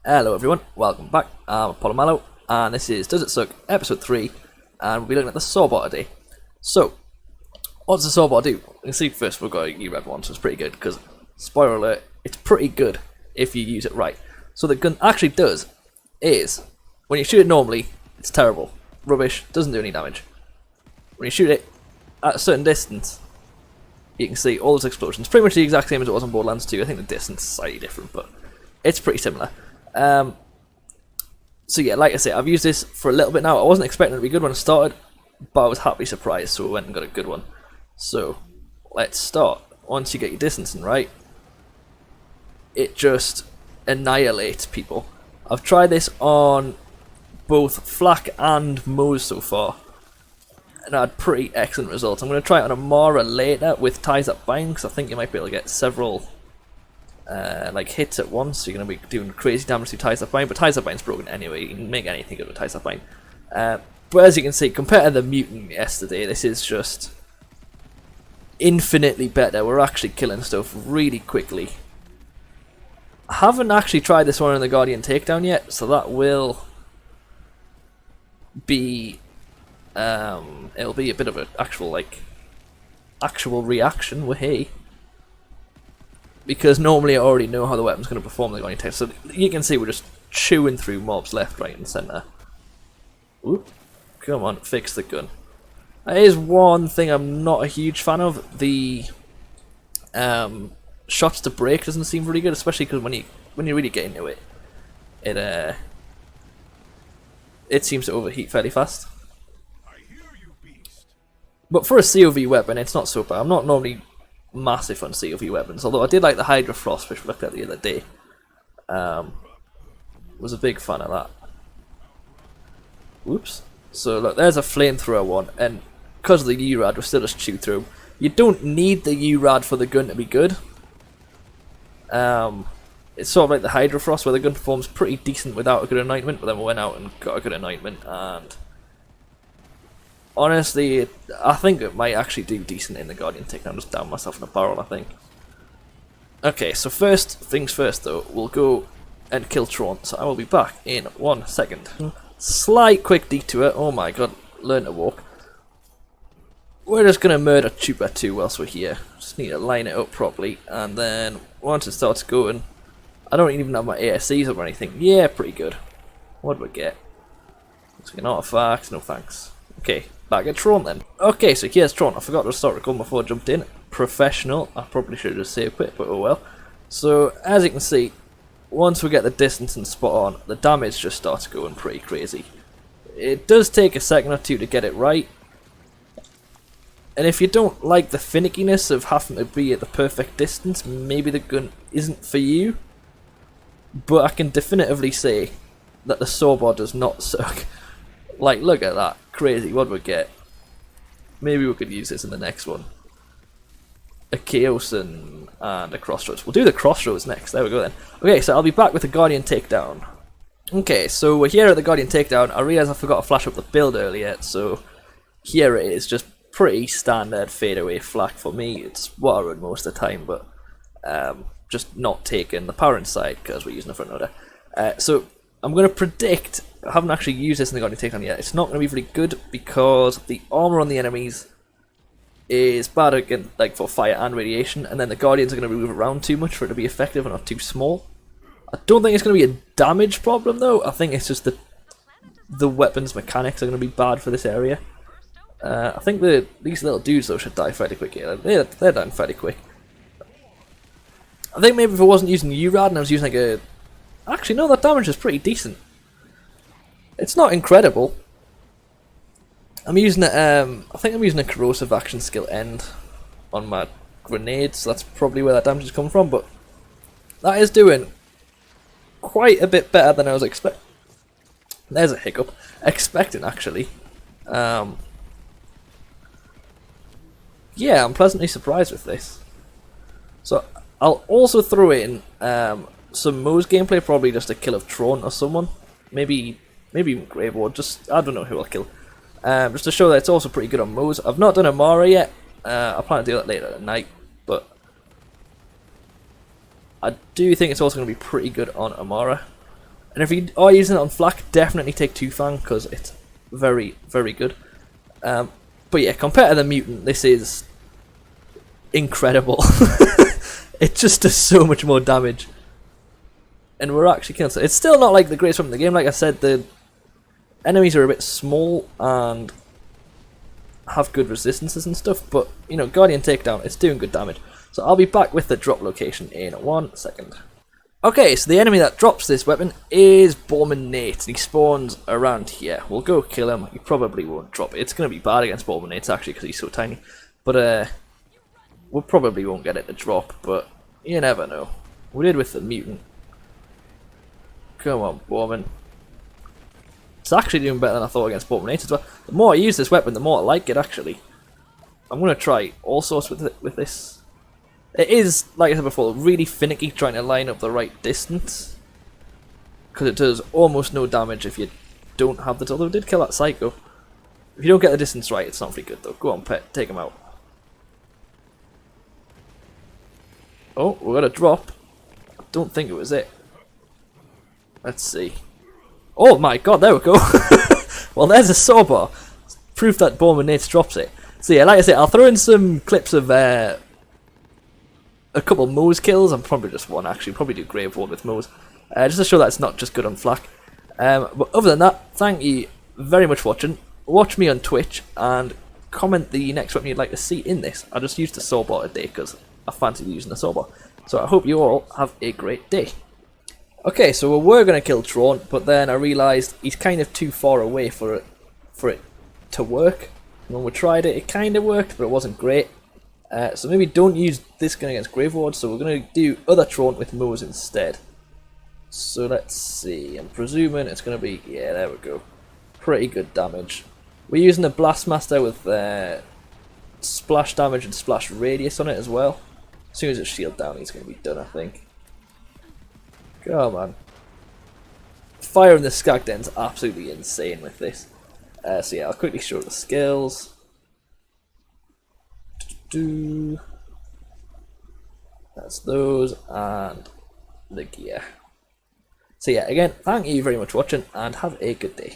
Hello everyone, welcome back. I'm Apollo Mallow, and this is Does It Suck, episode 3, and we'll be looking at the Sawbar today. So, what does the Sawbar do? You can see first we've got a E-Red one, so it's pretty good, because, spoiler alert, it's pretty good if you use it right. So the gun actually does is, when you shoot it normally, it's terrible. Rubbish, doesn't do any damage. When you shoot it at a certain distance, you can see all those explosions. Pretty much the exact same as it was on Borderlands 2. I think the distance is slightly different, but it's pretty similar. So yeah, like I say, I've used this for a little bit now. I wasn't expecting it to be good when I started, but I was happily surprised, so I went and got a good one. So, let's start. Once you get your distancing right, it just annihilates people. I've tried this on both Flak and Moze so far, and I had pretty excellent results. I'm going to try it on Amara later with Ties That Bind, because I think you might be able to get several like hits at once, so you're going to be doing crazy damage to Ties That Bind, but Ties That Bind's broken anyway. You can make anything good with Ties That Bind. But as you can see, compared to the Mutant yesterday, this is just infinitely better. We're actually killing stuff really quickly. I haven't actually tried this one in the Guardian Takedown yet, so that will be it'll be a bit of an actual reaction with hey. Because normally I already know how the weapon's going to perform in the Guardian Takedown. So you can see we're just chewing through mobs left, right and centre. Oop. Come on, fix the gun. That is one thing I'm not a huge fan of. The shots to break doesn't seem really good, especially because when you really get into it, it seems to overheat fairly fast. But for a COV weapon, it's not so bad. I'm not normally massive on COV weapons, although I did like the Hydra Frost, which we looked at the other day. Was a big fan of that. Whoops. So look, there's a flamethrower one, and because of the U-Rad, we're still just chewed through. You don't need the U-Rad for the gun to be good. It's sort of like the Hydra Frost, where the gun performs pretty decent without a good anointment, but then we went out and got a good anointment, and honestly, I think it might actually do decent in the Guardian Takedown. Just down myself in a barrel, I think. Okay, so first things first though, we'll go and kill Tron, so I will be back in 1 second. Slight quick detour, oh my god, learn to walk. We're just going to murder Chupa 2 whilst we're here. Just need to line it up properly, and then once it starts going, I don't even have my ASCs or anything. Yeah, pretty good. What do we get? Looks like an artifact, no thanks. Okay, back at Tron then. Okay, so here's Tron. I forgot to start recording before I jumped in. Professional. I probably should have just saved quit, but oh well. So, as you can see, once we get the distance and spot on, the damage just starts going pretty crazy. It does take a second or two to get it right. And if you don't like the finickiness of having to be at the perfect distance, maybe the gun isn't for you. But I can definitively say that the Sawbar does not suck. Like, look at that. Crazy. What do we get? Maybe we could use this in the next one. A Chaos and a Crossroads. We'll do the Crossroads next. There we go then. Okay, so I'll be back with the Guardian Takedown. Okay, so we're here at the Guardian Takedown. I realised I forgot to flash up the build earlier, so here it is. Just pretty standard fadeaway flak for me. It's what I run most of the time, but just not taking the power inside because we're using a front loader. So I'm going to predict, I haven't actually used this in the Guardian Takedown yet, it's not going to be very good because the armour on the enemies is bad again, like for fire and radiation, and then the Guardians are going to move around too much for it to be effective and not too small. I don't think it's going to be a damage problem though, I think it's just that the weapons mechanics are going to be bad for this area. I think these little dudes though should die fairly quick here. They're dying fairly quick. I think maybe if I wasn't using U-Rad and I was using like a... Actually no, that damage is pretty decent. It's not incredible. I'm using I think I'm using a corrosive action skill end on my grenades, so that's probably where that damage is coming from, but that is doing quite a bit better than I was expecting. There's a hiccup. Expecting actually. Yeah, I'm pleasantly surprised with this. So I'll also throw in some Moze gameplay, probably just a kill of Tron or someone. Maybe even Grave Ward, just I don't know who I'll kill. Just to show that it's also pretty good on Moze. I've not done Amara yet. I plan to do that later at night, but I do think it's also going to be pretty good on Amara. And if you are using it on flak, definitely take Two-Fang because it's very, very good. But yeah, compared to the mutant, this is incredible. It just does so much more damage. And we're actually killing it. It's still not like the greatest weapon in the game. Like I said, the enemies are a bit small and have good resistances and stuff. But, you know, Guardian Takedown, it's doing good damage. So I'll be back with the drop location in 1 second. Okay, so the enemy that drops this weapon is Borderlands Nate. He spawns around here. We'll go kill him. He probably won't drop it. It's going to be bad against Borderlands Nate, actually, because he's so tiny. But we probably won't get it to drop, but you never know. We did with the mutant. Come on, Borman. It's actually doing better than I thought against Borderlands Nate as well. The more I use this weapon, the more I like it, actually. I'm going to try all sorts with this. It is, like I said before, really finicky trying to line up the right distance. Because it does almost no damage if you don't have the... Although it did kill that Psycho. If you don't get the distance right, it's not very good though. Go on, pet, take him out. Oh, we're going to drop. I don't think it was it. Let's see. Oh my god, there we go. Well, there's a Sawbar. Proof that Borderlands Nate drops it. So yeah, like I said, I'll throw in some clips of... a couple Moze kills, and probably just one actually, probably do Grave Ward with Moze, just to show that it's not just good on flak. But other than that, thank you very much for watching. Watch me on Twitch, and comment the next weapon you'd like to see in this. I just used the Sawbar today, because I fancied using the Sawbar. So I hope you all have a great day. Okay, so we were going to kill Tron, but then I realised he's kind of too far away for it to work. When we tried it, it kind of worked, but it wasn't great. So maybe don't use this gun against Grave Ward, so we're going to do other Tron with Moze instead. So let's see, I'm presuming it's going to be, yeah, there we go. Pretty good damage. We're using a Blastmaster with splash damage and splash radius on it as well. As soon as it's shield down, he's going to be done, I think. Come on. Fire in the Skag Den's absolutely insane with this. So yeah, I'll quickly show the skills. That's those and the gear. So yeah, again, thank you very much for watching and have a good day.